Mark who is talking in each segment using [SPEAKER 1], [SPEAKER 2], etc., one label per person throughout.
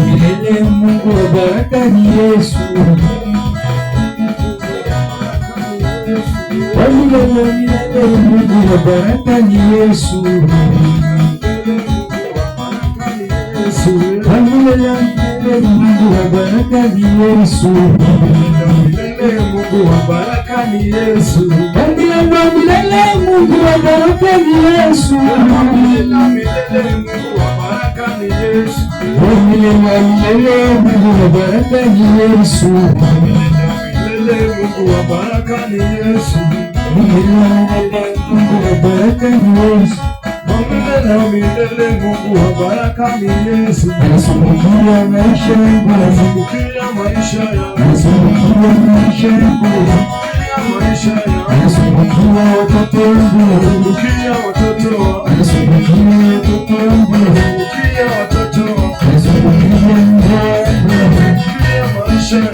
[SPEAKER 1] milele, Mungu wa baraka ni Yesu. Wa milele milele, Mungu wa baraka ni Yesu. Wa milele milele, Mungu wa baraka ni Yesu. Mungu wa baraka ni Yesu. Wa milele milele, Mungu wa baraka ni Yesu. Wa milele milele, Mungu wa baraka ni Yesu. Wa milele milele, Mungu wa baraka ni Yesu. Wa milele Mungu wa baraka ni Yesu. Wa milele Mungu wa baraka ni Yesu. Wa milele Mungu wa baraka ni Yesu. Anazungukia maisha yangu, anazungukia maisha yangu, anazungukia maisha yangu, anazungukia watoto wangu, anazungukia watoto wangu, anazungukia watoto wangu, anazungukia watoto wangu, anazungukia maisha yangu, maisha yangu.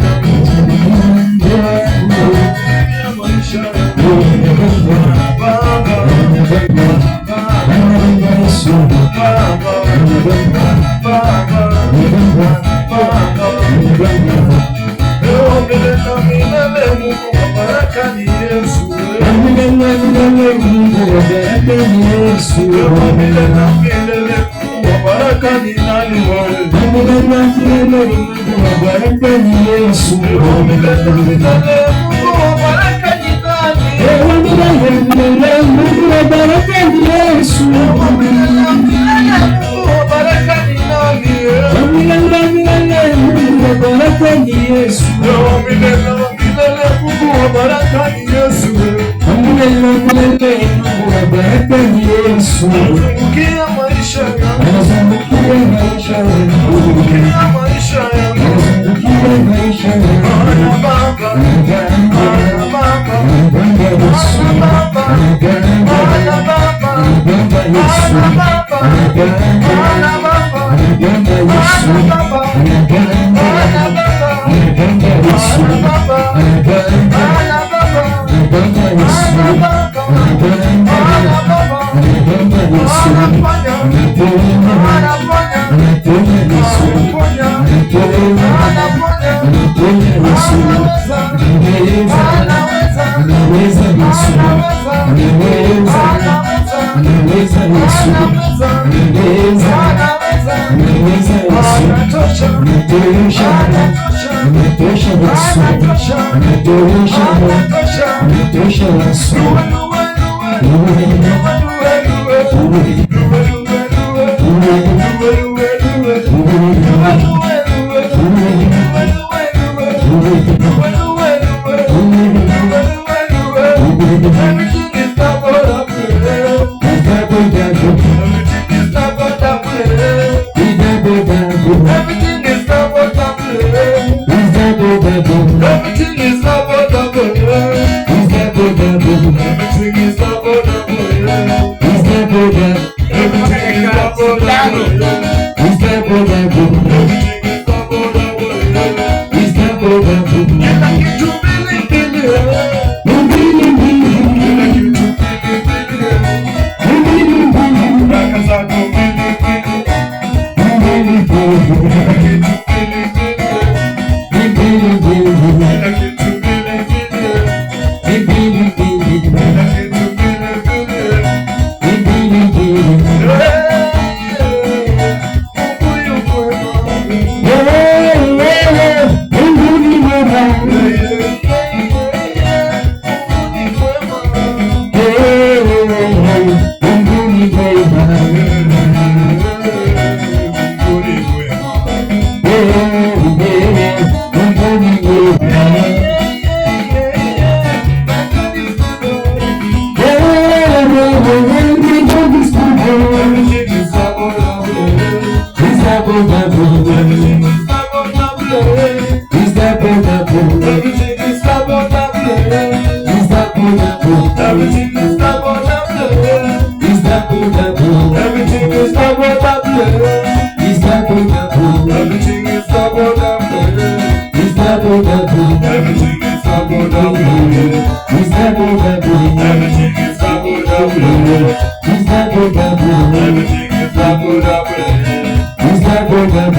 [SPEAKER 2] Everything is double.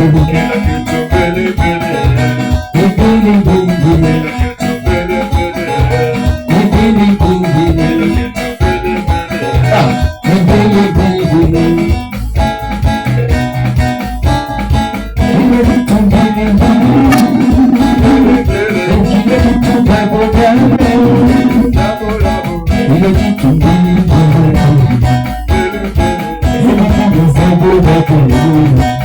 [SPEAKER 1] Thank you.